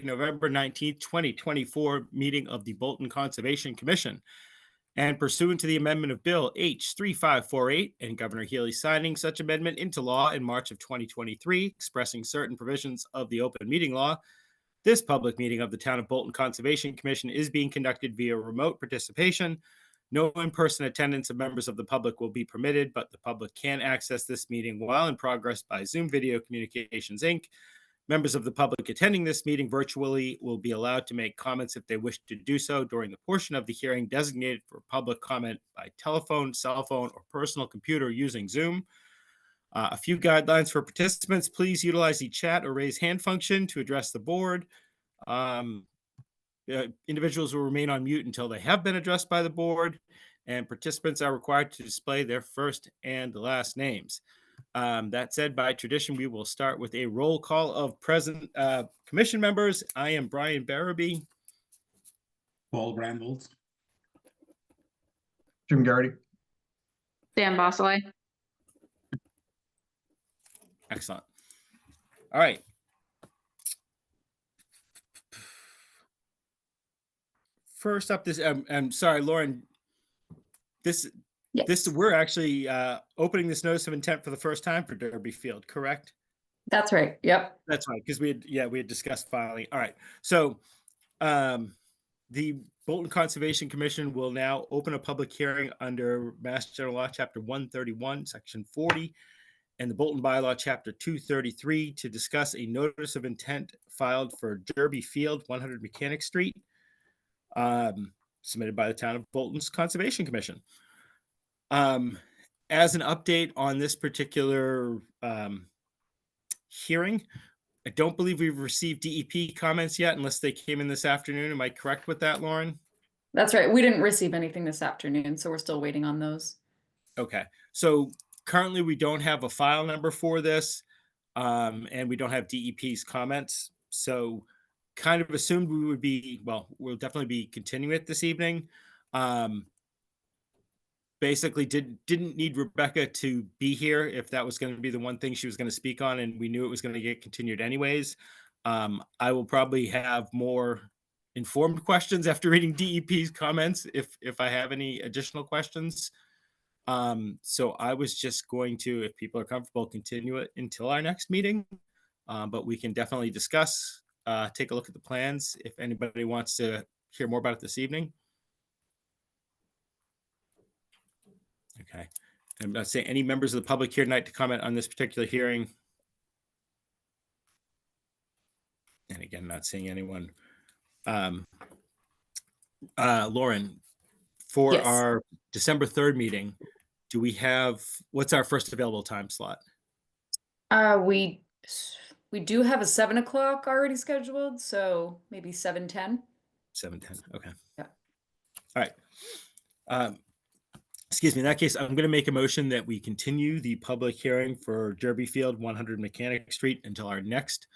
November 19th, 2024 meeting of the Bolton Conservation Commission. And pursuant to the amendment of Bill H3548 and Governor Healy signing such amendment into law in March of 2023, expressing certain provisions of the open meeting law, this public meeting of the Town of Bolton Conservation Commission is being conducted via remote participation. No in-person attendance of members of the public will be permitted, but the public can access this meeting while in progress by Zoom Video Communications, Inc. Members of the public attending this meeting virtually will be allowed to make comments if they wish to do so during the portion of the hearing designated for public comment by telephone, cell phone, or personal computer using Zoom. A few guidelines for participants. Please utilize the chat or raise hand function to address the board. Individuals will remain on mute until they have been addressed by the board, and participants are required to display their first and last names. That said, by tradition, we will start with a roll call of present commission members. I am Brian Barabee. Paul Brandvold. Jim Garrity. Dan Bosley. Excellent. All right. First up, I'm sorry, Lauren. Yes. We're actually opening this notice of intent for the first time for Derby Field, correct? That's right. Yep. That's right, because we had discussed filing. All right. So the Bolton Conservation Commission will now open a public hearing under Mass General Law, Chapter 131, Section 40, and the Bolton Bylaw, Chapter 233, to discuss a notice of intent filed for Derby Field, 100 Mechanic Street, submitted by the Town of Bolton's Conservation Commission. As an update on this particular hearing, I don't believe we've received DEP comments yet, unless they came in this afternoon. Am I correct with that, Lauren? That's right. We didn't receive anything this afternoon, so we're still waiting on those. Okay. So currently we don't have a file number for this, and we don't have DEP's comments. So kind of assumed we would be, well, we'll definitely be continuing it this evening. Basically didn't need Rebecca to be here if that was going to be the one thing she was going to speak on, and we knew it was going to get continued anyways. I will probably have more informed questions after reading DEP's comments if I have any additional questions. So I was just going to, if people are comfortable, continue it until our next meeting. But we can definitely discuss, take a look at the plans if anybody wants to hear more about it this evening. Okay. I'm not saying any members of the public here tonight to comment on this particular hearing. And again, not seeing anyone. Lauren, for Yes. our December 3rd meeting, do we have, what's our first available time slot? We do have a 7 o'clock already scheduled, so maybe 7:10. 7:10. Okay. Yeah. All right. Excuse me. In that case, I'm going to make a motion that we continue the public hearing for Derby Field, 100 Mechanic Street until our next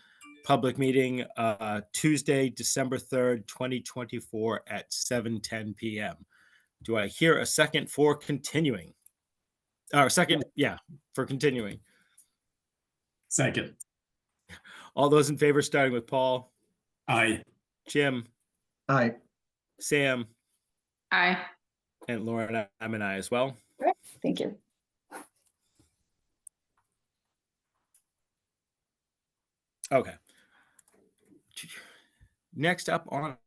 public meeting, Tuesday, December 3rd, 2024 at 7:10 p.m. Do I hear a second for continuing? Or second, yeah, for continuing. Second. All those in favor, starting with Paul. Aye. Jim. Aye. Sam. Aye. And Lauren, I'm an aye as well. Right. Thank you. Okay. Next up on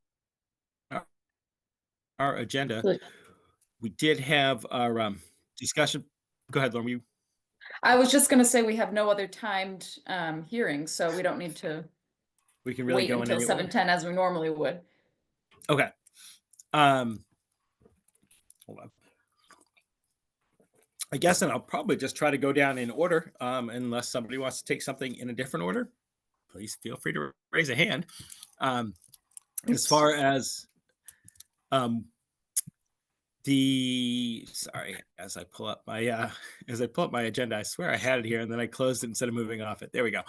our agenda, we did have our discussion. Go ahead, Lauren. I was just going to say we have no other timed hearings, so we don't need to We can really wait go until in 7:10 as we normally would. Okay. Hold on. I guess, and I'll probably just try to go down in order, unless somebody wants to take something in a different order. Please feel free to raise a hand. As far as as I pull up my agenda, I swear I had it here and then I closed it instead of moving off it. There we go.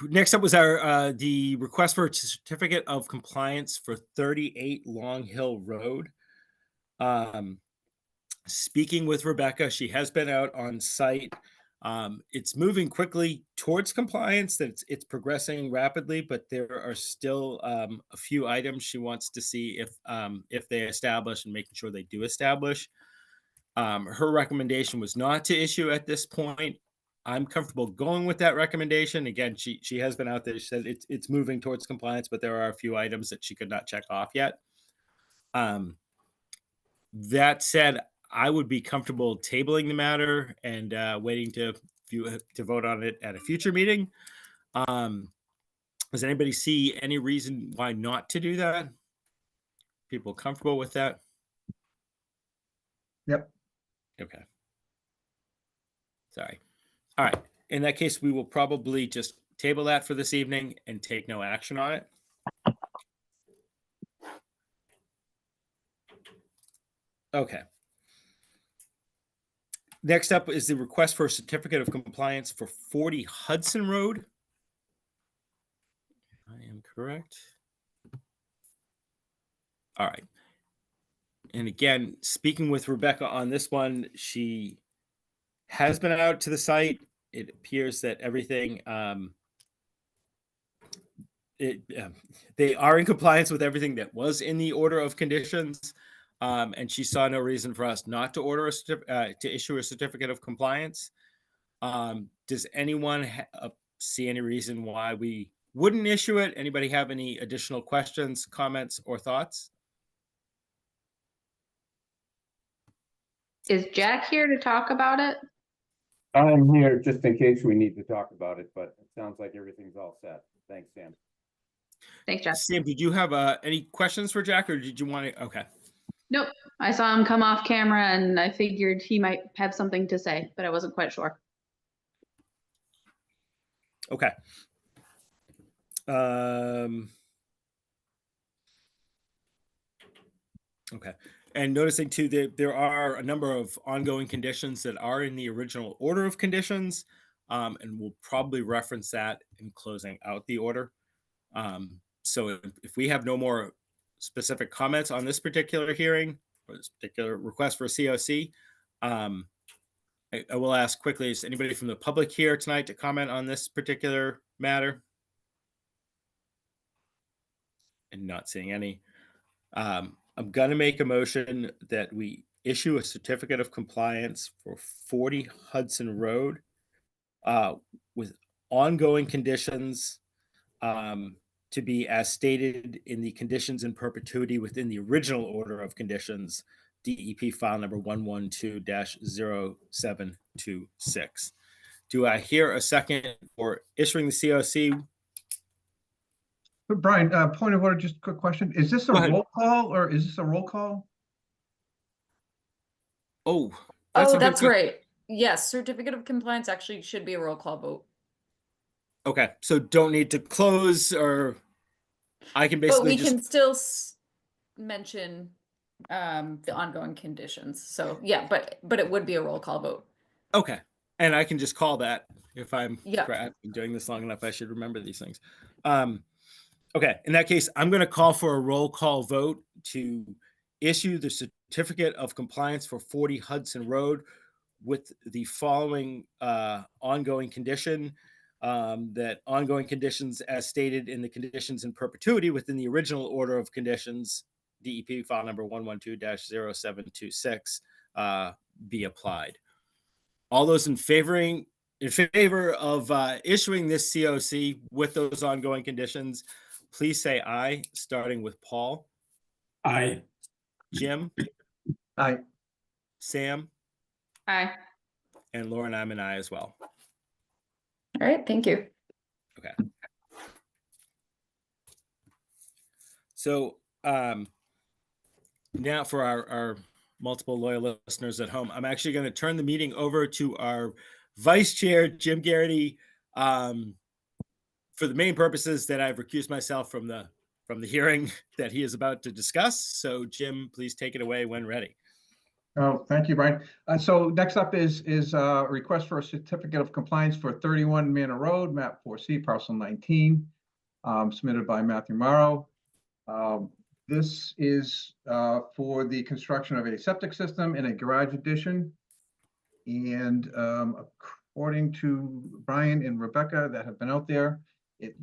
Next up was our the request for a certificate of compliance for 38 Long Hill Road. Speaking with Rebecca, she has been out on site It's moving quickly towards compliance, that it's progressing rapidly, but there are still a few items she wants to see if they establish, and making sure they do establish. Her recommendation was not to issue at this point. I'm comfortable going with that recommendation. Again, she has been out there. She said it's moving towards compliance, but there are a few items that she could not check off yet. That said, I would be comfortable tabling the matter and waiting to vote on it at a future meeting. Does anybody see any reason why not to do that? People comfortable with that? Yep. Okay. Sorry. All right. In that case, we will probably just table that for this evening and take no action on it. Okay. Next up is the request for a certificate of compliance for 40 Hudson Road. I am correct. All right. And again, speaking with Rebecca on this one, she has been out to the site. It appears that everything, they are in compliance with everything that was in the order of conditions. And she saw no reason for us not to order to issue a certificate of compliance. Does anyone see any reason why we wouldn't issue it? Anybody have any additional questions, comments, or thoughts? Is Jack here to talk about it? I'm here just in case we need to talk about it, but it sounds like everything's all set. Thanks, Sam. Thanks, Jack. Sam, did you have any questions for Jack, or did you want to? Okay. Nope. I saw him come off camera and I figured he might have something to say, but I wasn't quite sure. Okay. Okay. And noticing too that there are a number of ongoing conditions that are in the original order of conditions, and we'll probably reference that in closing out the order. So if we have no more specific comments on this particular hearing or this particular request for a COC, I will ask quickly, is anybody from the public here tonight to comment on this particular matter? And not seeing any. I'm going to make a motion that we issue a certificate of compliance for 40 Hudson Road with ongoing conditions to be as stated in the conditions in perpetuity within the original order of conditions, DEP file number 112-0726. Do I hear a second for issuing the COC? Brian, point of order, just a quick question. Is this a roll call or is this a roll call? Oh, That's right. Yes, certificate of compliance actually should be a roll call vote. Okay, so don't need to close, or I can But basically we just can still mention the ongoing conditions. So yeah, but it would be a roll call vote. okay, and I can just call that if I'm Yeah. I've been doing this long enough. I should remember these things. Okay, in that case, I'm going to call for a roll call vote to issue the certificate of compliance for 40 Hudson Road with the following ongoing condition, that ongoing conditions as stated in the conditions in perpetuity within the original order of conditions, DEP file number 112-0726, be applied. All those in favor of issuing this COC with those ongoing conditions, please say aye, starting with Paul. Aye. Jim. Aye. Sam. Aye. And Lauren, I'm an aye as well. All right, thank you. Okay. So now for our multiple loyal listeners at home, I'm actually going to turn the meeting over to our Vice Chair, Jim Garrity, for the main purposes that I've recused myself from the hearing that he is about to discuss. So Jim, please take it away when ready. Oh, thank you, Brian. So next up is a request for a certificate of compliance for 31 Manor Road, map 4C, parcel 19, submitted by Matthew Morrow. This is for the construction of a septic system and a garage addition. And according to Brian and Rebecca that have been out there, it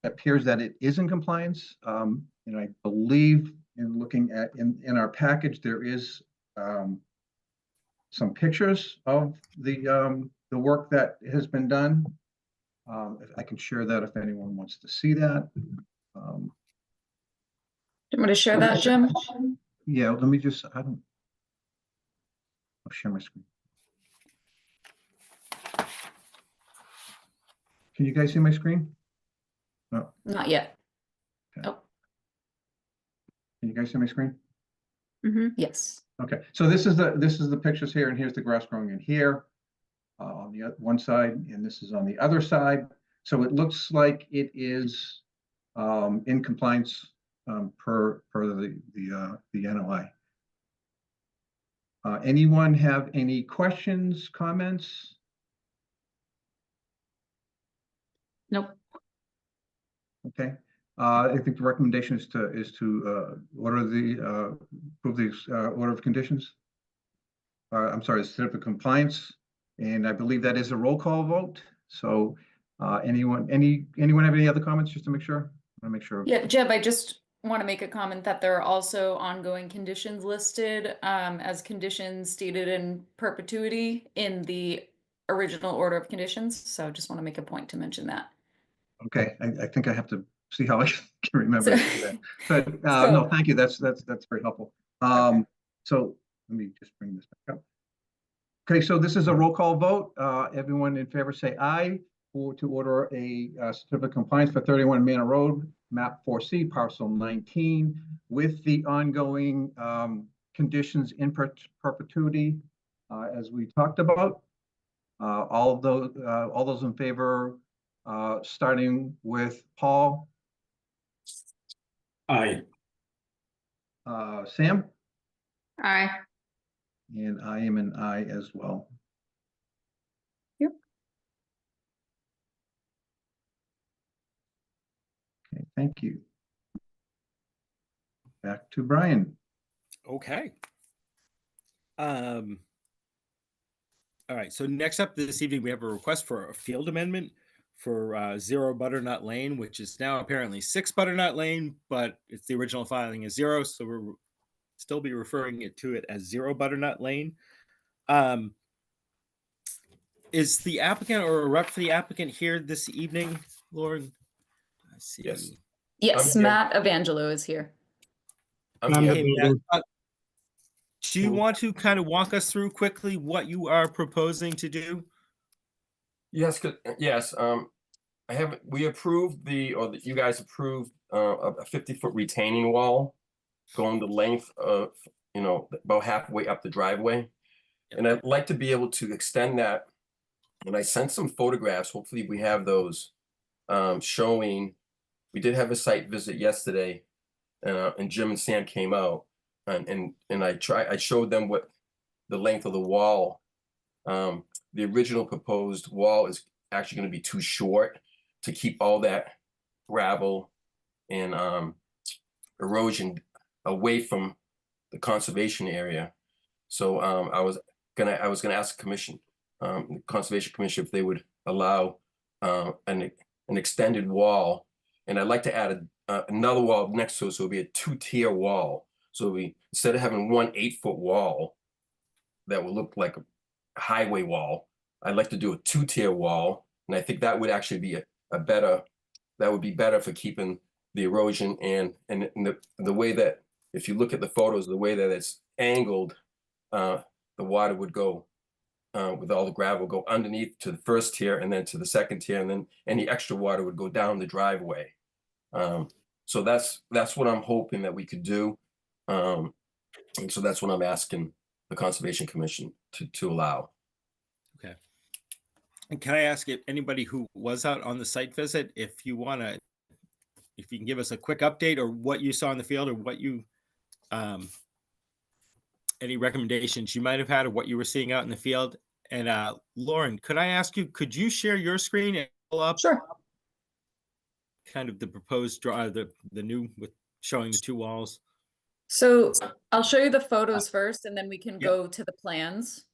appears that it is in compliance. And I believe in looking at, in our package, there is some pictures of the work that has been done. If I can share that if anyone wants to see that. Do you want me to share that, Jim? Yeah, let me just, I'll share my screen. Can you guys see my screen? No, Not yet. Okay. Oh, can you guys see my screen? yes. Okay, so this is the pictures here, and here's the grass growing in here on the one side, and this is on the other side. So it looks like it is in compliance per the NOI. Anyone have any questions, comments? Nope. Okay, I think the recommendation is to order the approve the order of conditions. I'm sorry, certificate of compliance, and I believe that is a roll call vote. So anyone have any other comments, just to make sure? I want to make sure. Yeah, Jeb, I just want to make a comment that there are also ongoing conditions listed as conditions stated in perpetuity in the original order of conditions. So just want to make a point to mention that. Okay, I think I have to see how I can remember to do that. But So- no, thank you. That's very helpful. Okay. So let me just bring this back up. Okay, so this is a roll call vote. Everyone in favor say aye to order a certificate of compliance for 31 Manor Road, map 4C, parcel 19, with the ongoing conditions in perpetuity as we talked about. All those in favor, starting with Paul. Aye. Sam, Aye. and I am an aye as well. Yep. Okay, thank you. Back to Brian. Okay. All right. So next up this evening, we have a request for a field amendment for 0 Butternut Lane, which is now apparently 6 Butternut Lane, but it's the original filing is 0, so we're still be referring to it as 0 Butternut Lane. Is the applicant or a rep for the applicant here this evening, Lauren? I see. Yes. Yes, I'm here. Matt Evangelo is here. I'm here. Hey, Matt, do you want to kind of walk us through quickly what you are proposing to do? Yes, yes. We approved you guys approved a 50-foot retaining wall going the length of, about halfway up the driveway. And I'd like to be able to extend that. And I sent some photographs. Hopefully we have those showing. We did have a site visit yesterday, and Jim and Sam came out, and I showed them what the length of the wall. The original proposed wall is actually going to be too short to keep all that gravel and erosion away from the conservation area. So I was gonna ask the commission, the Conservation Commission, if they would allow an extended wall, and I'd like to add another wall next to it, so it'll be a 2-tier wall. So instead of having one 8-foot wall that will look like a highway wall, I'd like to do a 2-tier wall, and I think that would actually be that would be better for keeping the erosion and the way that, if you look at the photos, the way that it's angled, the water would go with all the gravel go underneath to the first tier and then to the second tier, and then any extra water would go down the driveway. So that's what I'm hoping that we could do, and so that's what I'm asking the Conservation Commission to allow. Okay. And can I ask if anybody who was out on the site visit, if you can give us a quick update or what you saw in the field, or what you, any recommendations you might have had of what you were seeing out in the field? And Lauren, could I ask you, could you share your screen and pull up Sure. kind of the proposed the new with showing the 2 walls? So I'll show you the photos first, and then we can Yep. go to the plans.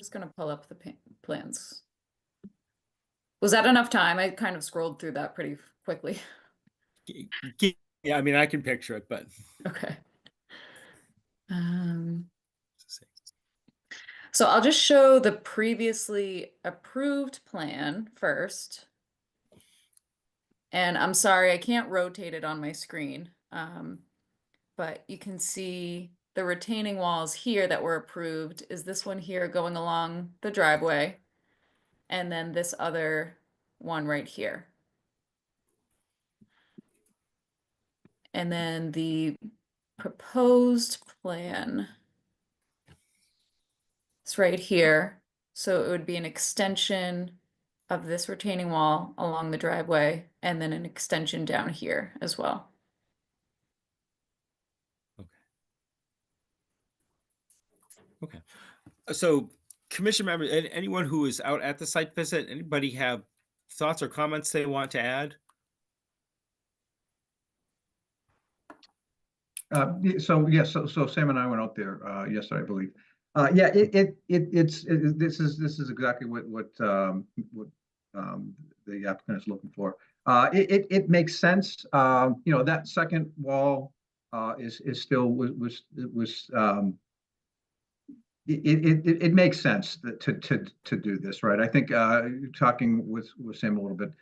Just gonna pull up the plans. Was that enough time? I kind of scrolled through that pretty quickly. Yeah, I mean, I can picture it, but Okay. So I'll just show the previously approved plan first. And I'm sorry, I can't rotate it on my screen. But you can see the retaining walls here that were approved is this one here going along the driveway. And then this other one right here. And then the proposed plan is right here. So it would be an extension of this retaining wall along the driveway and then an extension down here as well. okay. So commission members, anyone who is out at the site visit, anybody have thoughts or comments they want to add? So yes, so Sam and I went out there yesterday, I believe. Yeah, this is exactly what the applicant is looking for. It makes sense. You know, that second wall is still it makes sense to do this, right? I think talking with Sam a little bit,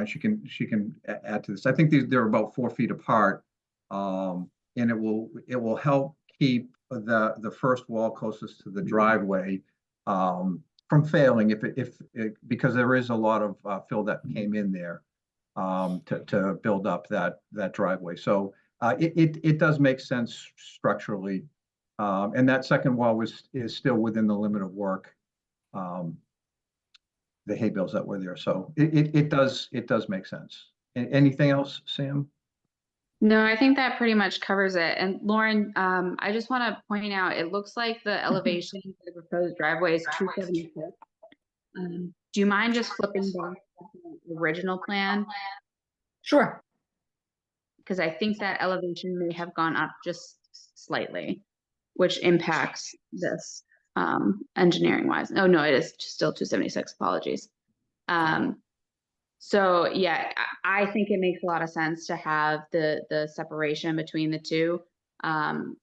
she can add to this. I think they're about 4 feet apart. And it will help keep the first wall closest to the driveway from failing because there is a lot of fill that came in there to build up that driveway. So it does make sense structurally, and that second wall is still within the limit of work. The hay bales that were there, so it does make sense. Anything else, Sam? No, I think that pretty much covers it. And Lauren, I just want to point out, it looks like the elevation for the proposed driveway is 276. Do you mind just flipping back to the original plan? Sure. Because I think that elevation may have gone up just slightly, which impacts this engineering wise. Oh, no, it is still 276. Apologies. So yeah, I think it makes a lot of sense to have the separation between the two from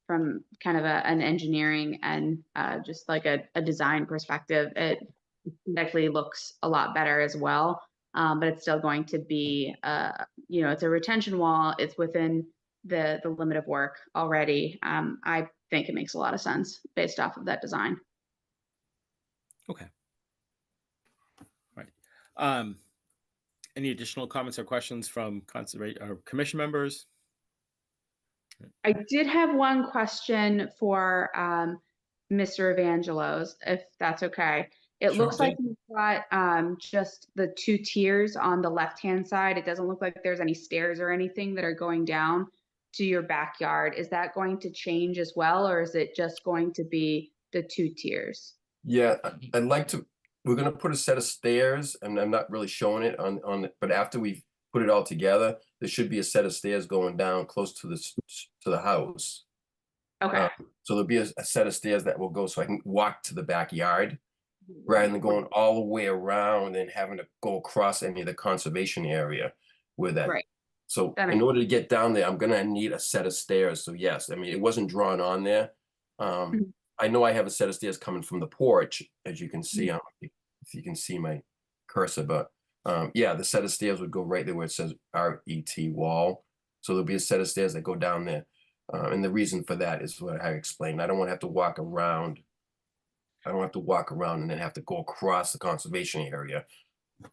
kind of an engineering and just like a design perspective. It actually looks a lot better as well, but it's still going to be, you know, it's a retention wall. It's within the limit of work already. I think it makes a lot of sense based off of that design. Okay. Right. Any additional comments or questions from conservation or commission members? I did have one question for Mr. Evangelos, if that's okay. It Sure looks like thing. you've got just the 2 tiers on the left-hand side. It doesn't look like there's any stairs or anything that are going down to your backyard. Is that going to change as well, or is it just going to be the 2 tiers? Yeah, I'd like to, we're gonna put a set of stairs, and I'm not really showing it on but after we've put it all together, there should be a set of stairs going down close to the house. Okay. So there'll be a set of stairs that will go so I can walk to the backyard rather than going all the way around and having to go across any of the conservation area where that. Right. So That in order to get down there, I'm gonna need a set of stairs. So yes, I mean, it wasn't drawn on there. I know I have a set of stairs coming from the porch, as you can see, if you can see my cursor, but yeah, the set of stairs would go right there where it says RET wall. So there'll be a set of stairs that go down there. And the reason for that is what I explained. I don't want to have to walk around. I don't have to walk around and then have to go across the conservation area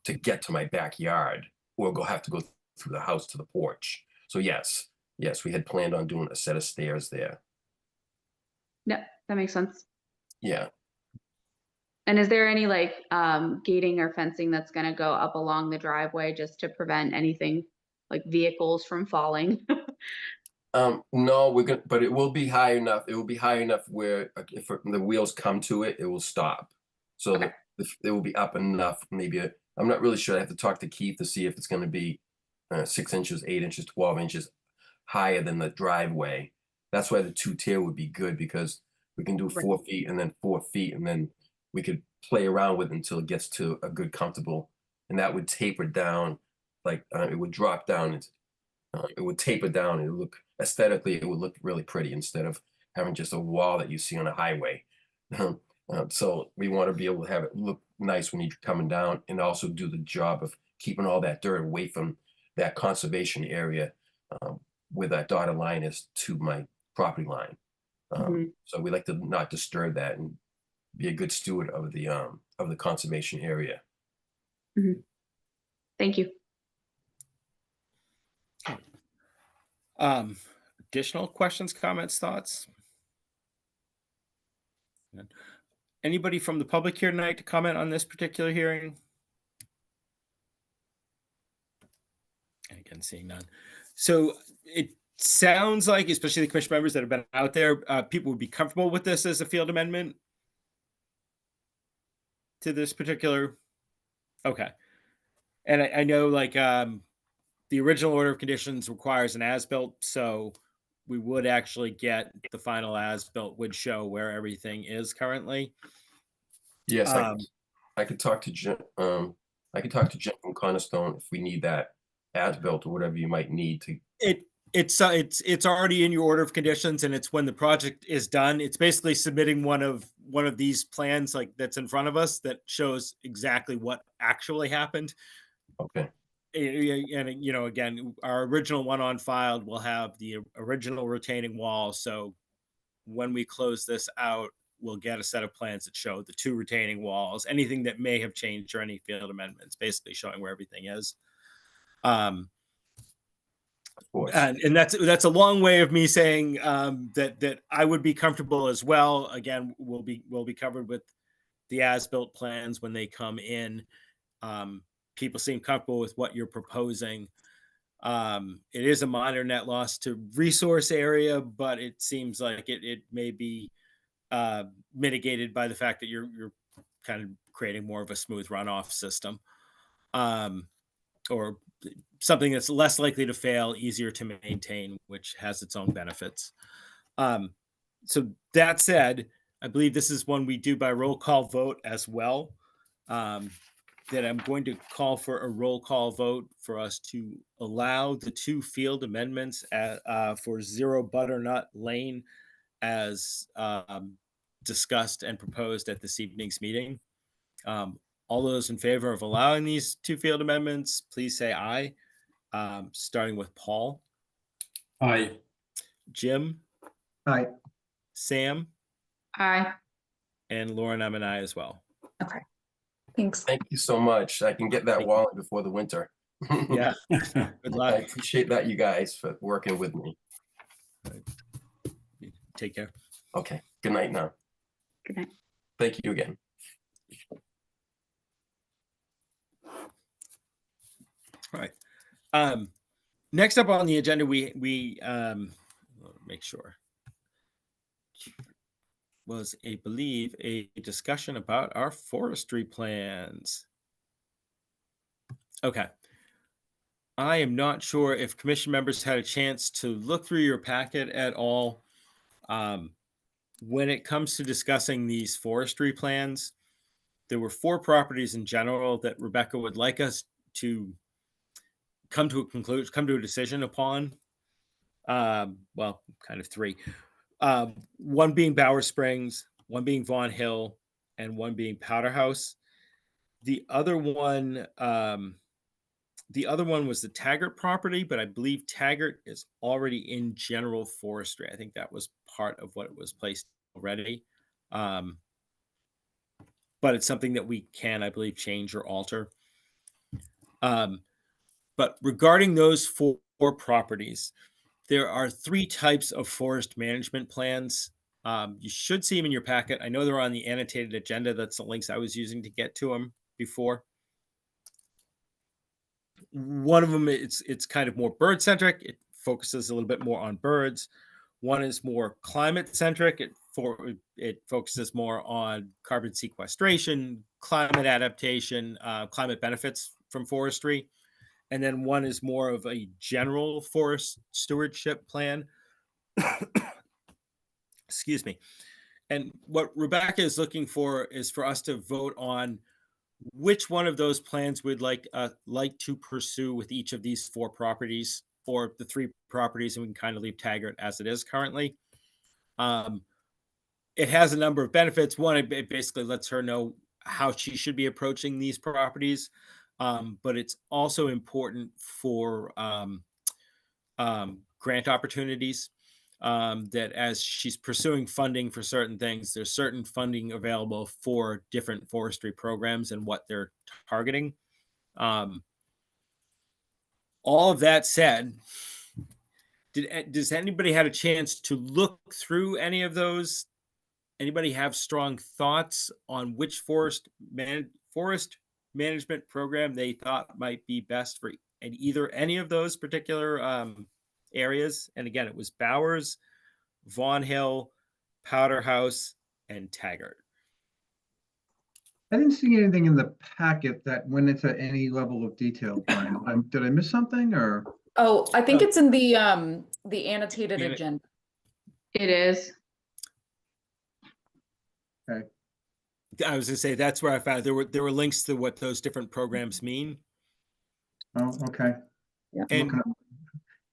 to get to my backyard, or have to go through the house to the porch. So yes, we had planned on doing a set of stairs there. Yeah, that makes sense. Yeah. And is there any like gating or fencing that's going to go up along the driveway just to prevent anything like vehicles from falling? No, but it will be high enough. It will be high enough where if the wheels come to it, it will stop. So Okay. it will be up enough. Maybe I'm not really sure. I have to talk to Keith to see if it's going to be 6 inches, 8 inches, 12 inches higher than the driveway. That's why the 2-tier would be good, because we can do 4 feet and then 4 feet, and then we could play around with until it gets to a good comfortable, and that would taper down, like it would drop down. It would taper down and it would look aesthetically, it would look really pretty instead of having just a wall that you see on a highway. So we want to be able to have it look nice when you're coming down, and also do the job of keeping all that dirt away from that conservation area, where that dotted line is to my property line. So we like to not disturb that and be a good steward of the conservation area. Thank you. Additional questions, comments, thoughts? Good. Anybody from the public here tonight to comment on this particular hearing? Again, seeing none. So it sounds like, especially the commission members that have been out there, people would be comfortable with this as a field amendment to this particular. Okay. And I know, like, the original order of conditions requires an as-built, so we would actually get the final as-built would show where everything is currently. Yes, I could talk to Jim. I could talk to Jim from Cornerstone if we need that as-built or whatever you might need to. It's already in your order of conditions, and it's when the project is done. It's basically submitting one of these plans, like that's in front of us, that shows exactly what actually happened. Okay. And you know, again, our original one on file will have the original retaining wall. So when we close this out, we'll get a set of plans that show the 2 retaining walls, anything that may have changed or any field amendments, basically showing where everything is. Of course. And that's a long way of me saying that I would be comfortable as well. Again, we'll be covered with the as-built plans when they come in. People seem comfortable with what you're proposing. It is a minor net loss to resource area, but it seems like it may be mitigated by the fact that you're kind of creating more of a smooth runoff system, or something that's less likely to fail, easier to maintain, which has its own benefits. So that said, I believe this is one we do by roll call vote as well. That I'm going to call for a roll call vote for us to allow the 2 field amendments for 0 Butternut Lane as discussed and proposed at this evening's meeting. All those in favor of allowing these 2 field amendments, please say aye. Starting with Paul. Aye. Jim. Aye. Sam. Aye. And Lauren, I'm an aye as well. Okay. Thanks. Thank you so much. I can get that wall in before the winter. Yeah. Good I luck. appreciate that, you guys, for working with me. Take care. Okay. Good night now. Good night. Thank you again. All right. Next up on the agenda, we make sure was believe a discussion about our forestry plans. Okay. I am not sure if commission members had a chance to look through your packet at all. When it comes to discussing these forestry plans, there were 4 properties in general that Rebecca would like us to come to a conclusion, come to a decision upon. Well, kind of 3. One being Bower Springs, one being Vaughn Hill, and one being Powder House. The other one was the Taggart property, but I believe Taggart is already in general forestry. I think that was part of what it was placed already. But it's something that we can, I believe, change or alter. But regarding those 4 properties, there are 3 types of forest management plans. You should see them in your packet. I know they're on the annotated agenda. That's the links I was using to get to them before. One of them, it's kind of more bird centric. It focuses a little bit more on birds. One is more climate centric. It focuses more on carbon sequestration, climate adaptation, climate benefits from forestry. And then one is more of a general forest stewardship plan. Excuse me. And what Rebecca is looking for is for us to vote on which one of those plans we'd like to pursue with each of these 4 properties or the 3 properties, and we can kind of leave Taggart as it is currently. It has a number of benefits. One, it basically lets her know how she should be approaching these properties, but it's also important for grant opportunities. That as she's pursuing funding for certain things, there's certain funding available for different forestry programs and what they're targeting. All of that said, does anybody had a chance to look through any of those? Anybody have strong thoughts on which forest management program they thought might be best for any of those particular areas? And again, it was Bowers, Vaughan Hill, Powder House, and Taggart. I didn't see anything in the packet that went into any level of detail, Brian. Did I miss something or? Oh, I think it's in the annotated Yeah. agenda. It is. I was gonna say that's where I found there were links to what those different programs mean. Oh, okay. And Okay.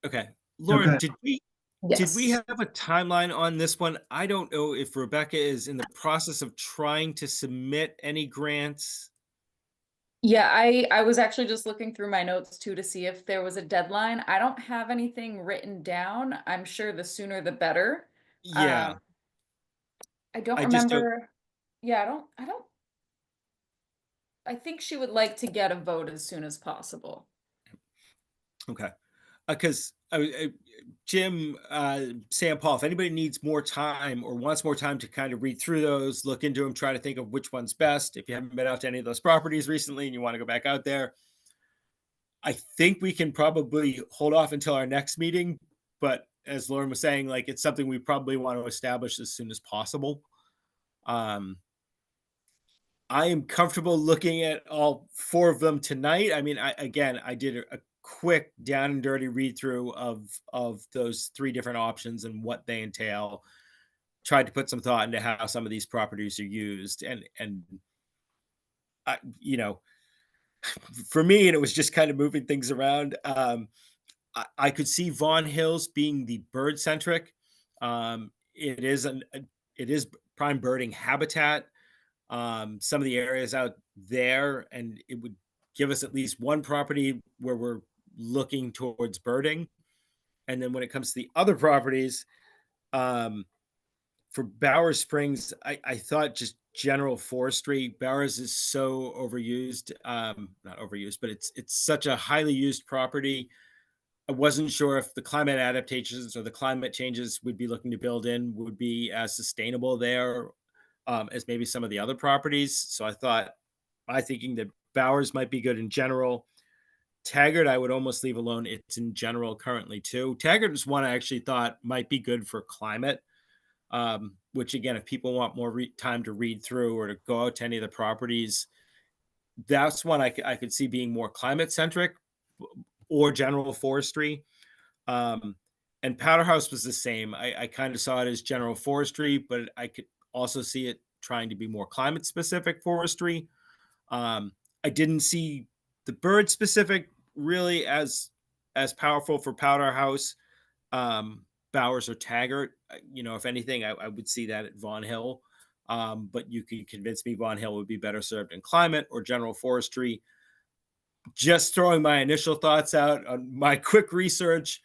okay, Lauren, Okay. did we Yes. have a timeline on this one? I don't know if Rebecca is in the process of trying to submit any grants. Yeah, I was actually just looking through my notes too to see if there was a deadline. I don't have anything written down. I'm sure the sooner the better. Yeah, I don't I just don't. remember. Yeah, I think she would like to get a vote as soon as possible. Okay, because Jim, Sam Paul, if anybody needs more time or wants more time to kind of read through those, look into them, try to think of which one's best. If you haven't been out to any of those properties recently and you want to go back out there, I think we can probably hold off until our next meeting. But as Lauren was saying, like it's something we probably want to establish as soon as possible. I am comfortable looking at all 4 of them tonight. I mean, I did a quick down and dirty read through of those 3 different options and what they entail. Tried to put some thought into how some of these properties are used, and I, for me, and it was just kind of moving things around. I could see Vaughan Hills being the bird centric. It is prime birding habitat. Some of the areas out there, and it would give us at least one property where we're looking towards birding. And then when it comes to the other properties, for Bowers Springs, I thought just general forestry. Bowers is so overused, not overused, but it's such a highly used property. I wasn't sure if the climate adaptations or the climate changes we'd be looking to build in would be as sustainable there as maybe some of the other properties. So I thought, my thinking that Bowers might be good in general. Taggart, I would almost leave alone. It's in general currently too. Taggart is one I actually thought might be good for climate, which again, if people want more time to read through or to go out to any of the properties, that's one I could see being more climate centric or general forestry. And Powder House was the same. I kind of saw it as general forestry, but I could also see it trying to be more climate specific forestry. I didn't see the bird specific really as powerful for Powder House, Bowers or Taggart. If anything, I would see that at Vaughan Hill. But you can convince me Vaughan Hill would be better served in climate or general forestry. Just throwing my initial thoughts out on my quick research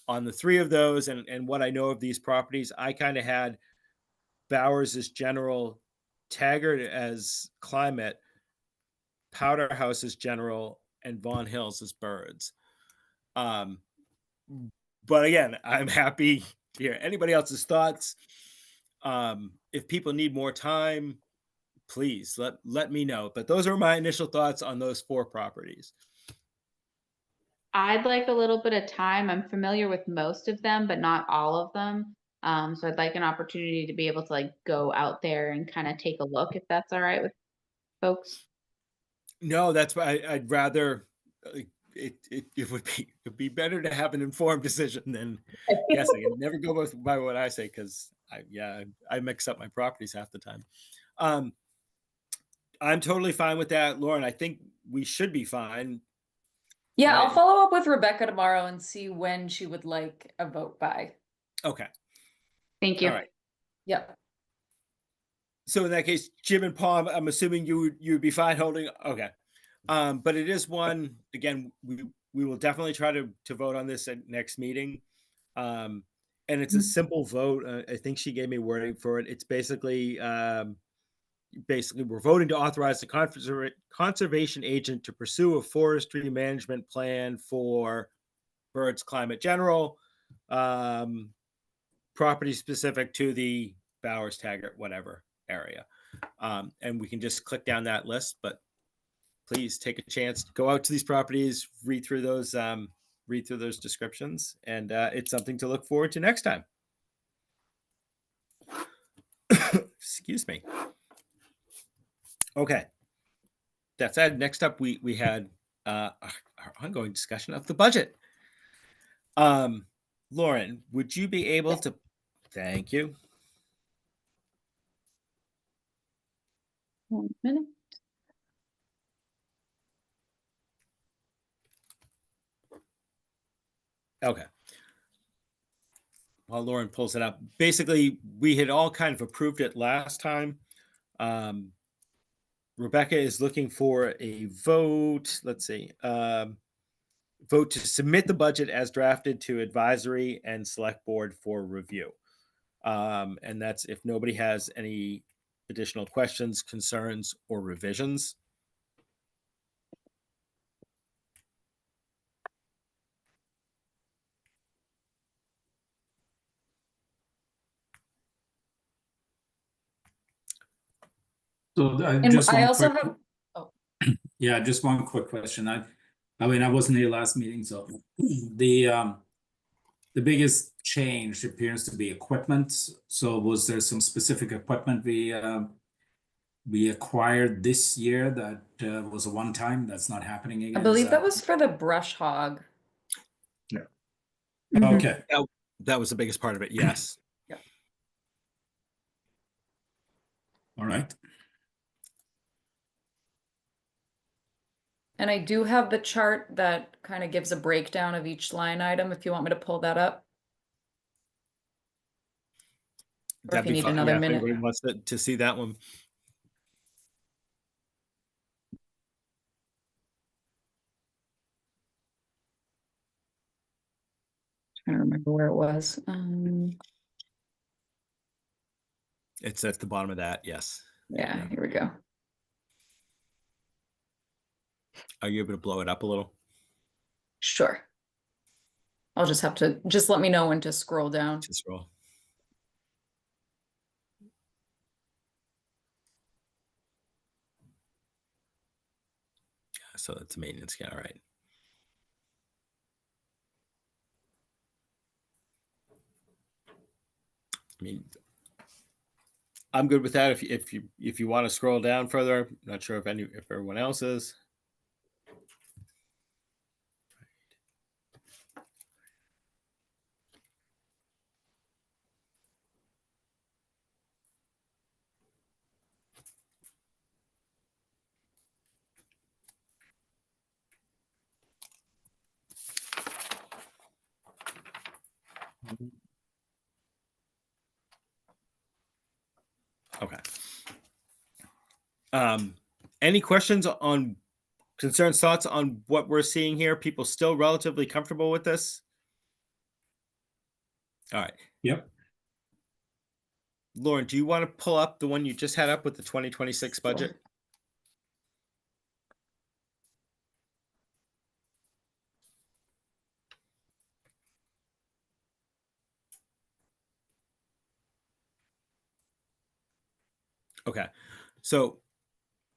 on the 3 of those and what I know of these properties, I kind of had Bowers as general, Taggart as climate, Powder House as general, and Vaughan Hills as birds. But again, I'm happy to hear anybody else's thoughts. If people need more time, please let me know. But those are my initial thoughts on those 4 properties. I'd like a little bit of time. I'm familiar with most of them, but not all of them. So I'd like an opportunity to be able to like go out there and kind of take a look, if that's all right with folks. No, that's why I'd rather it would be better to have an informed decision than guessing, and never go by what I say, because I mix up my properties half the time. I'm totally fine with that, Lauren. I think we should be fine. Yeah, I'll Right. follow up with Rebecca tomorrow and see when she would like a vote by. Okay. Thank you. All right. Yep. So in that case, Jim and Paul, I'm assuming you'd be fine holding. Okay. But it is one, again, we will definitely try to vote on this at next meeting. And it's a simple vote. I think she gave me wording for it. It's basically we're voting to authorize the conservation agent to pursue a forestry management plan for Bird's Climate General, property specific to the Bowers Taggart, whatever area. And we can just click down that list, but please take a chance to go out to these properties, read through those descriptions, and it's something to look forward to next time. Excuse me. Okay. That said, next up we had our ongoing discussion of the budget. Lauren, would you be able to? Thank you. 1 minute. Okay. While Lauren pulls it up, basically we had all kind of approved it last time. Rebecca is looking for a vote. Let's see. Vote to submit the budget as drafted to advisory and select board for review. And that's if nobody has any additional questions, concerns, or revisions. So And just I one also quick, have, yeah, just one quick question. I mean, I wasn't here last meeting, so the biggest change appears to be equipment. So was there some specific equipment we acquired this year that was a one-time that's not happening again? I believe that was for the brush hog. Okay. That was the biggest part of it. Yes. All right. And I do have the chart that kind of gives a breakdown of each line item if you want me to pull that up. Or if you need fine. another Yeah, if minute. anybody wants to see that one. I don't remember where it was. It's at the bottom of that. Yes. Yeah, here we go. Are you able to blow it up a little? Sure. I'll just have to, just let me know when to scroll down. Just roll. So that's a maintenance account, all right. I mean, I'm good with that. If you want to scroll down further, I'm not sure if everyone else is. Okay. Any questions on concerns, thoughts on what we're seeing here? People still relatively comfortable with this? All right. Yep. Lauren, do you want to pull up the one you just had up with the 2026 budget? Okay. So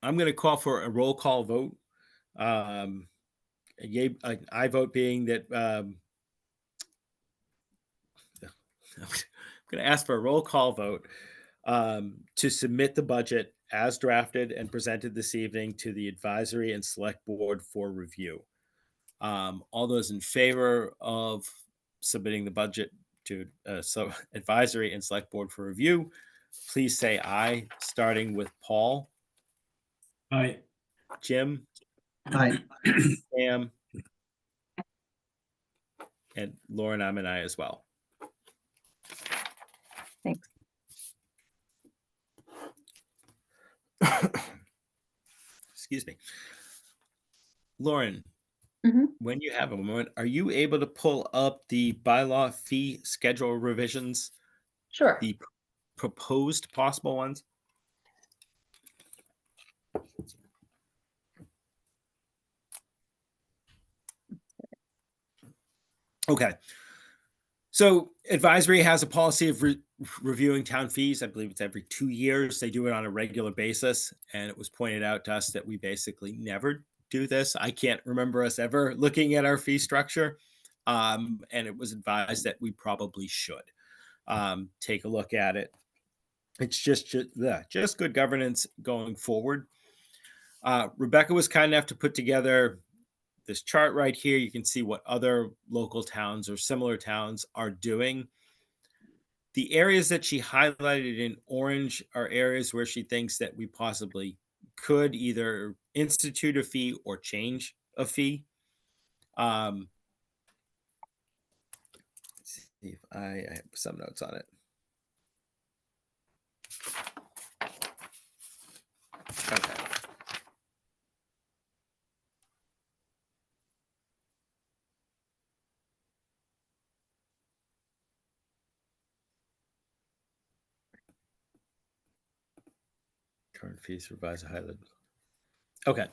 I'm going to call for a roll call vote. I vote being that I'm going to ask for a roll call vote to submit the budget as drafted and presented this evening to the advisory and select board for review. All those in favor of submitting the budget to so advisory and select board for review, please say aye, starting with Paul, Aye. Jim, Aye. Sam, and Lauren, I'm an aye as well. Thanks. Excuse me. Lauren, Mhm. when you have a moment, are you able to pull up the bylaw fee schedule revisions, Sure. the proposed possible ones? Okay. So advisory has a policy of reviewing town fees. I believe it's every 2 years. They do it on a regular basis. And it was pointed out to us that we basically never do this. I can't remember us ever looking at our fee structure. And it was advised that we probably should take a look at it. It's just good governance going forward. Rebecca was kind enough to put together this chart right here. You can see what other local towns or similar towns are doing. The areas that she highlighted in orange are areas where she thinks that we possibly could either institute a fee or change a fee. Let's see if I have some notes on it. Okay. Current fees revised highlighted. Okay.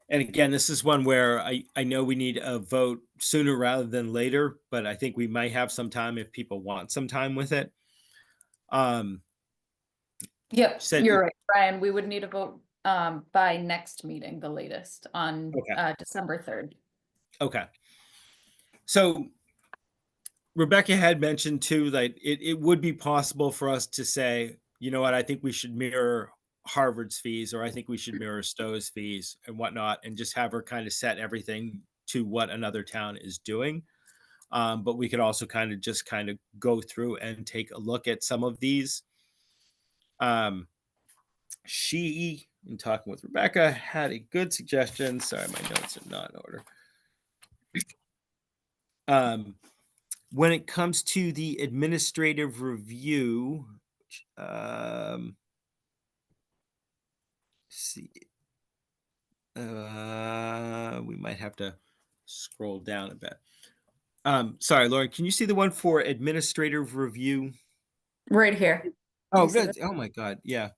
And again, this is one where I know we need a vote sooner rather than later, but I think we might have some time if people want some time with it. Yep, Said- you're right, Brian. We would need a vote by next meeting, the latest, on Okay. December 3rd. Okay. So Rebecca had mentioned too that it would be possible for us to say, you know what, I think we should mirror Harvard's fees, or I think we should mirror Stowe's fees and whatnot, and just have her kind of set everything to what another town is doing. But we could also kind of go through and take a look at some of these. She, in talking with Rebecca, had a good suggestion. Sorry, my notes are not in order. When it comes to the administrative review, let's see, we might have to scroll down a bit. Sorry, Lauren, can you see the one for administrative review? Right here. Oh, You see good. Oh my God. Yeah.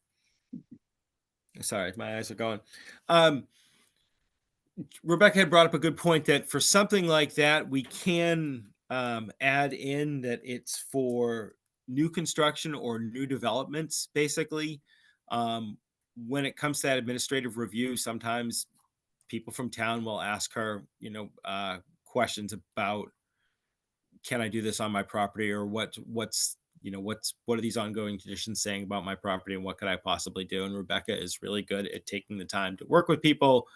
Sorry, my eyes are going. Rebecca had brought up a good point that for something like that, we can add in that it's for new construction or new developments, basically. When it comes to that administrative review, sometimes people from town will ask her, questions about, can I do this on my property, or what are these ongoing conditions saying about my property, and what could I possibly do? And Rebecca is really good at taking the time to work with people,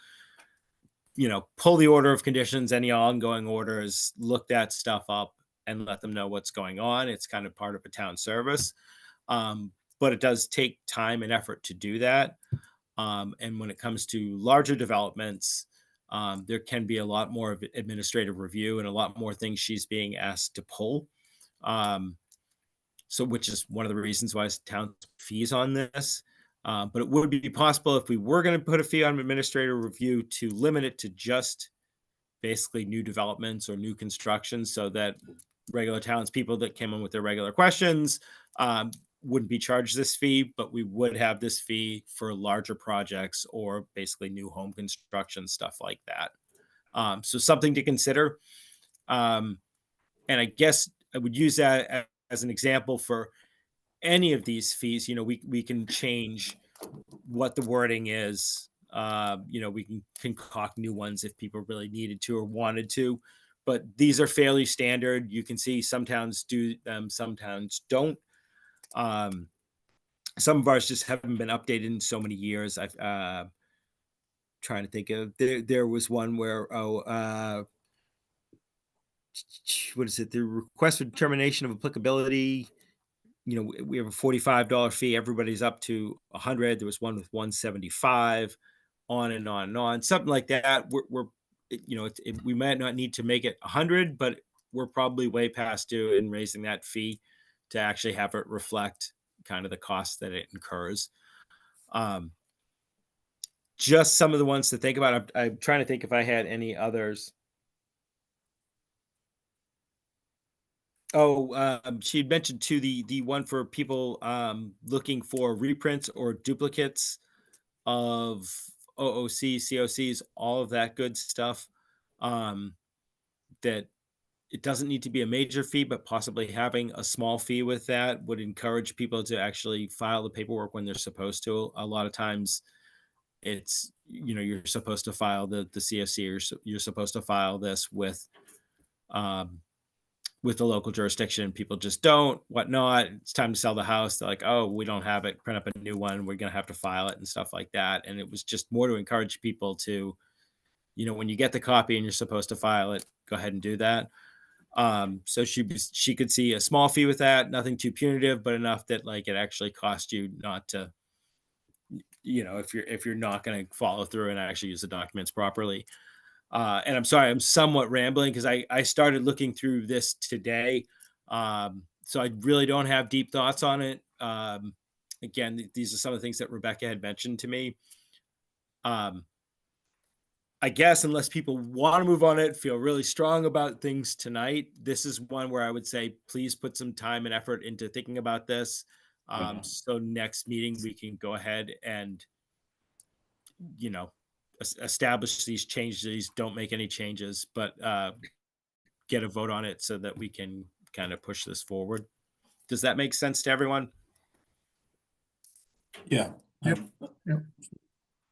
pull the order of conditions, any ongoing orders, look that stuff up and let them know what's going on. It's kind of part of a town service. But it does take time and effort to do that. And when it comes to larger developments, there can be a lot more of administrative review and a lot more things she's being asked to pull. So which is one of the reasons why town fees on this. But it would be possible if we were going to put a fee on administrative review to limit it to just basically new developments or new construction, so that regular townspeople that came in with their regular questions wouldn't be charged this fee, but we would have this fee for larger projects or basically new home construction, stuff like that. So something to consider. And I guess I would use that as an example for any of these fees. We can change what the wording is. We can concoct new ones if people really needed to or wanted to, but these are fairly standard. You can see some towns do them, some towns don't. Some of ours just haven't been updated in so many years. I've trying to think of, there was one where, what is it? The request for determination of applicability. We have a $45 fee. Everybody's up to 100. There was one with 175, on and on and on, something like that. We might not need to make it 100, but we're probably way past due in raising that fee to actually have it reflect kind of the cost that it incurs. Just some of the ones to think about. I'm trying to think if I had any others. She had mentioned too the one for people looking for reprints or duplicates of OOC, COCs, all of that good stuff. That it doesn't need to be a major fee, but possibly having a small fee with that would encourage people to actually file the paperwork when they're supposed to. A lot of times it's, you're supposed to file the COC, or you're supposed to file this with the local jurisdiction. People just don't, whatnot. It's time to sell the house. They're like, oh, we don't have it. Print up a new one. We're going to have to file it and stuff like that. And it was just more to encourage people to, when you get the copy and you're supposed to file it, go ahead and do that. So she could see a small fee with that, nothing too punitive, but enough that like it actually cost you not to, if you're not going to follow through and actually use the documents properly. And I'm sorry, I'm somewhat rambling because I started looking through this today. So I really don't have deep thoughts on it. Again, these are some of the things that Rebecca had mentioned to me. I guess unless people want to move on it, feel really strong about things tonight, this is one where I would say, please put some time and effort into thinking about this. So next meeting, we can go ahead and, establish these changes. Don't make any changes, but get a vote on it so that we can kind of push this forward. Does that make sense to everyone? Yeah. Yep.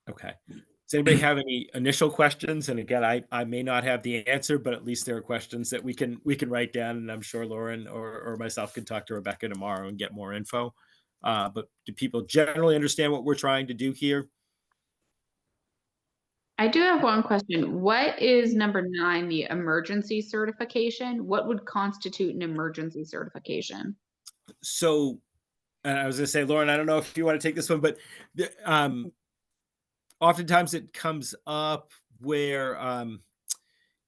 Okay. Does anybody have any initial questions? And again, I may not have the answer, but at least there are questions that we can write down, and I'm sure Lauren or myself can talk to Rebecca tomorrow and get more info. But do people generally understand what we're trying to do here? I do have one question. What is number 9, the emergency certification? What would constitute an emergency certification? So, and I was going to say, Lauren, I don't know if you want to take this one, but oftentimes it comes up where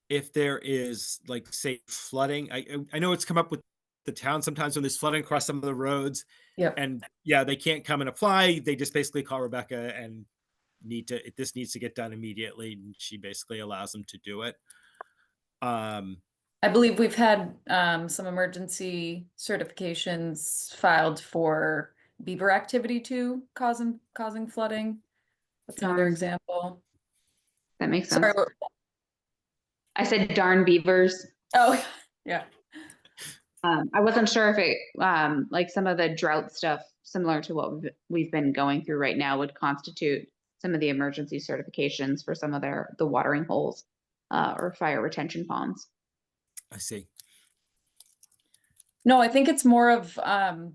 if there is, like, say, flooding. I know it's come up with the town sometimes when there's flooding across some of the roads. Yep. And yeah, they can't come and apply. They just basically call Rebecca and this needs to get done immediately, and she basically allows them to do it. I believe we've had some emergency certifications filed for beaver activity too, causing flooding. That's another Darn. example. That makes sense. Sorry. I said darn beavers. Oh, yeah. I wasn't sure if it, like some of the drought stuff, similar to what we've been going through right now, would constitute some of the emergency certifications for some of the watering holes or fire retention ponds. I see. No, I think it's more of a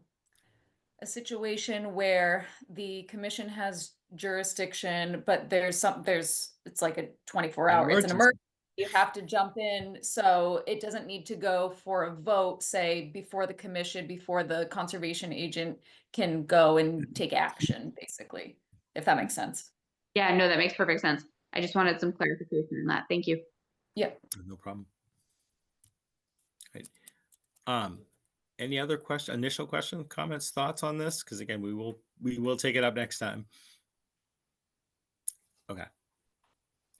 situation where the commission has jurisdiction, but it's like a 24-hour, it's an emergency. You have to jump in, so it doesn't need to go for a vote, say, before the commission, before the conservation agent can go and take action, basically, if that makes sense. Yeah, no, that makes perfect sense. I just wanted some clarification on that. Thank you. Yep. No problem. Right. Any other initial questions, comments, thoughts on this? Because again, we will take it up next time. Okay.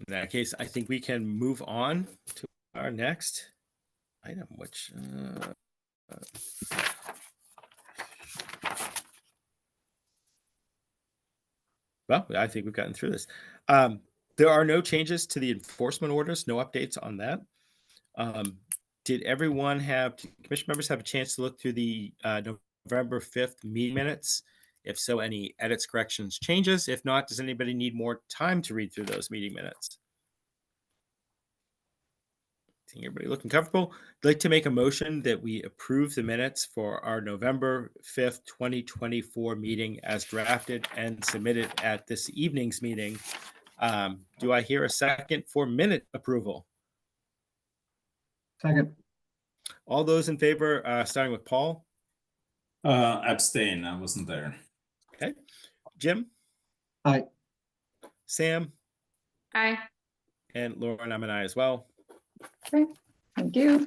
In that case, I think we can move on to our next item, which well, I think we've gotten through this. There are no changes to the enforcement orders, no updates on that. Did commission members have a chance to look through the November 5th meeting minutes? If so, any edits, corrections, changes? If not, does anybody need more time to read through those meeting minutes? I think everybody looking comfortable. I'd like to make a motion that we approve the minutes for our November 5th, 2024 meeting as drafted and submitted at this evening's meeting. Do I hear a second for minute approval? Second. All those in favor, starting with Paul, Abstain, I wasn't there. Jim, Aye. Sam, Aye. and Lauren, I'm an aye as well. Okay, thank you.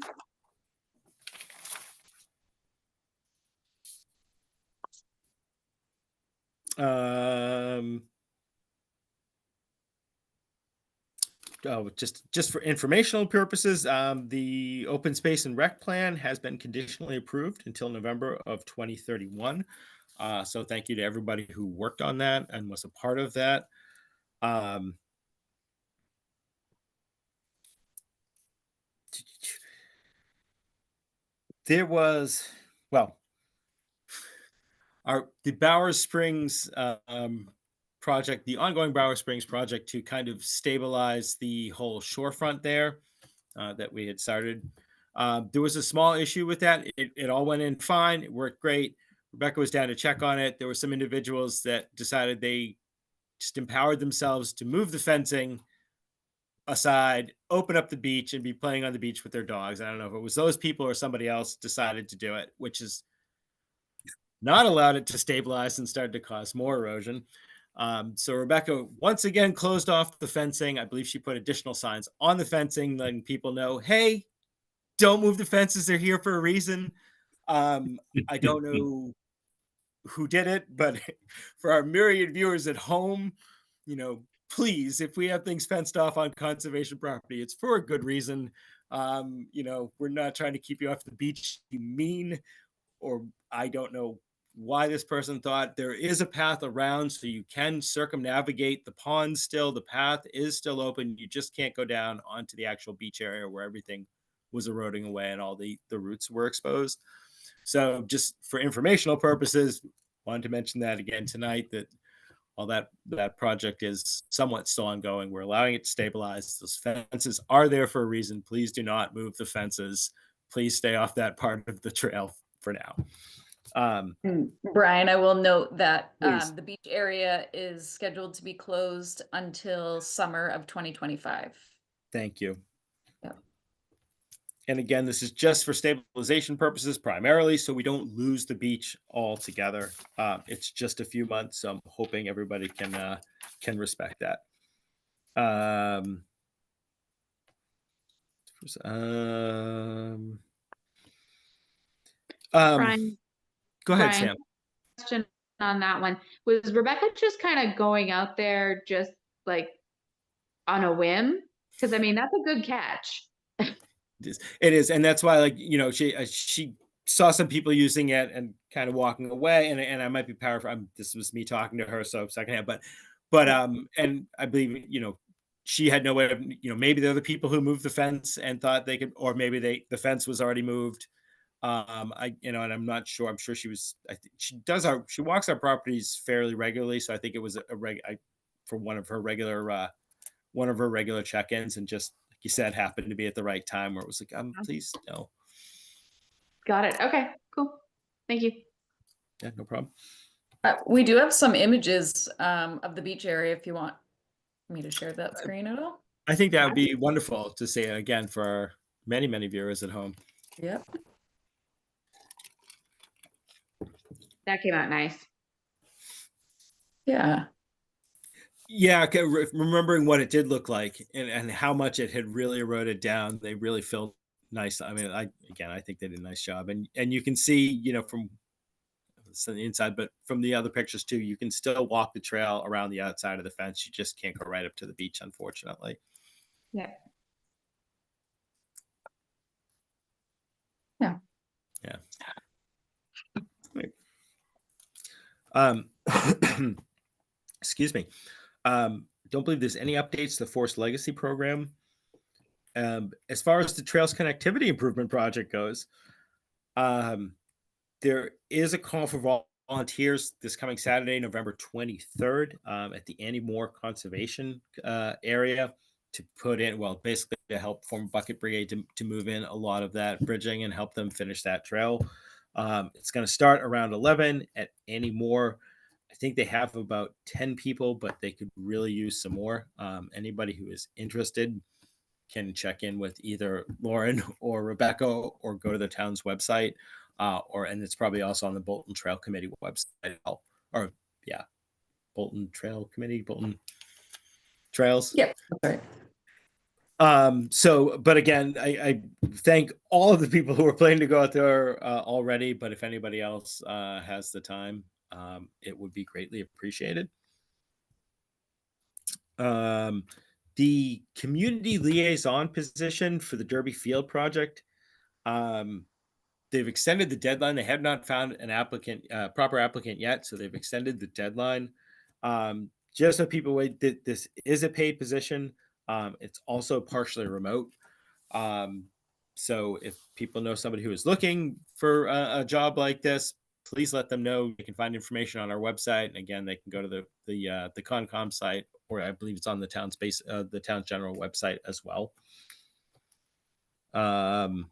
Just for informational purposes, the open space and rec plan has been conditionally approved until November of 2031. So thank you to everybody who worked on that and was a part of that. There was, well, the Bowers Springs project, the ongoing Bowers Springs project to kind of stabilize the whole shorefront there that we had started. There was a small issue with that. It all went in fine. It worked great. Rebecca was down to check on it. There were some individuals that decided they just empowered themselves to move the fencing aside, open up the beach, and be playing on the beach with their dogs. I don't know if it was those people or somebody else decided to do it, which is not allowed it to stabilize and started to cause more erosion. So Rebecca once again closed off the fencing. I believe she put additional signs on the fencing, letting people know, hey, don't move the fences. They're here for a reason. I don't know who did it, but for our myriad viewers at home, please, if we have things fenced off on conservation property, it's for a good reason. We're not trying to keep you off the beach, you mean, or I don't know why this person thought there is a path around so you can circumnavigate the pond still. The path is still open. You just can't go down onto the actual beach area where everything was eroding away and all the roots were exposed. So just for informational purposes, wanted to mention that again tonight, that while that project is somewhat still ongoing, we're allowing it to stabilize. Those fences are there for a reason. Please do not move the fences. Please stay off that part of the trail for now. Brian, I will note that Please. the beach area is scheduled to be closed until summer of 2025. Thank you. Yeah. And again, this is just for stabilization purposes primarily, so we don't lose the beach altogether. It's just a few months, so I'm hoping everybody can respect that. Brian, Go ahead, Brian, Sam. question on that one. Was Rebecca just kind of going out there just like on a whim? Because I mean, that's a good catch. It is, and that's why, she saw some people using it and kind of walking away, and I might be paraphrasing. This was me talking to her, so secondhand, but and I believe she had no way of maybe they're the people who moved the fence and thought they could, or maybe the fence was already moved. And I'm not sure. I'm sure she was. I think she walks our properties fairly regularly, so I think it was for one of her regular check-ins, and just like you said, happened to be at the right time where it was like, please no. Got it. Okay, cool. Thank you. Yeah, no problem. We do have some images of the beach area if you want me to share that screen at all. I think that would be wonderful to see it again for our many, many viewers at home. Yep. That came out nice. Yeah. Yeah, remembering what it did look like and how much it had really eroded down, they really felt nice. I mean, I think they did a nice job, and you can see, from the inside, but from the other pictures too, you can still walk the trail around the outside of the fence. You just can't go right up to the beach, unfortunately. Yeah. Yeah. Yeah. Excuse me. Don't believe there's any updates to the Forest Legacy program. As far as the Trails Connectivity Improvement Project goes, there is a call for volunteers this coming Saturday, November 23rd, at the Annie Moore Conservation area to put in, basically to help form Bucket Brigade to move in a lot of that bridging and help them finish that trail. It's going to start around 11 at Annie Moore. I think they have about 10 people, but they could really use some more. Anybody who is interested, can check in with either Lauren or Rebecca, or go to the town's website, and it's probably also on the Bolton Trail Committee website, or yeah, Bolton Trail Committee, Bolton Trails. Yep, that's right. So, but again, I thank all of the people who are planning to go out there already, but if anybody else has the time, it would be greatly appreciated. The community liaison position for the Derby Field project, they've extended the deadline. They have not found an applicant, proper applicant yet, so they've extended the deadline. Just so people wait, this is a paid position. It's also partially remote. So if people know somebody who is looking for a job like this, please let them know. You can find information on our website. And again, they can go to the Concom site, or I believe it's on the town's the town's general website as well. Our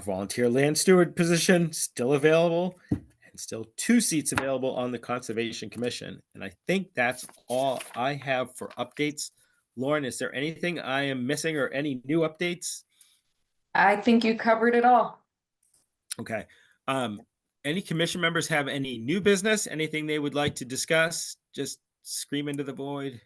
volunteer land steward position still available, and still 2 seats available on the Conservation Commission. And I think that's all I have for updates. Lauren, is there anything I am missing, or any new updates? I think you covered it all. Okay. Any commission members have any new business, anything they would like to discuss? Just scream into the void.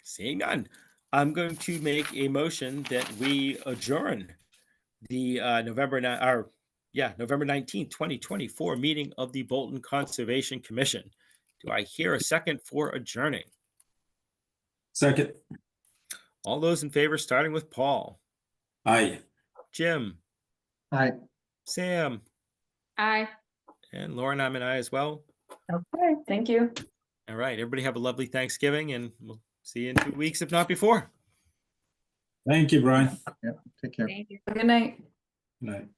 Seeing none, I'm going to make a motion that we adjourn the November 19th, 2024 meeting of the Bolton Conservation Commission. Do I hear a second for adjourning? Second. All those in favor, starting with Paul, Aye. Jim, Aye. Sam, Aye. and Lauren. I'm an aye as well. Okay, thank you. All right, everybody have a lovely Thanksgiving, and we'll see you in 2 weeks, if not before. Thank you, Brian. Take care. Thank you. Good night. Good night.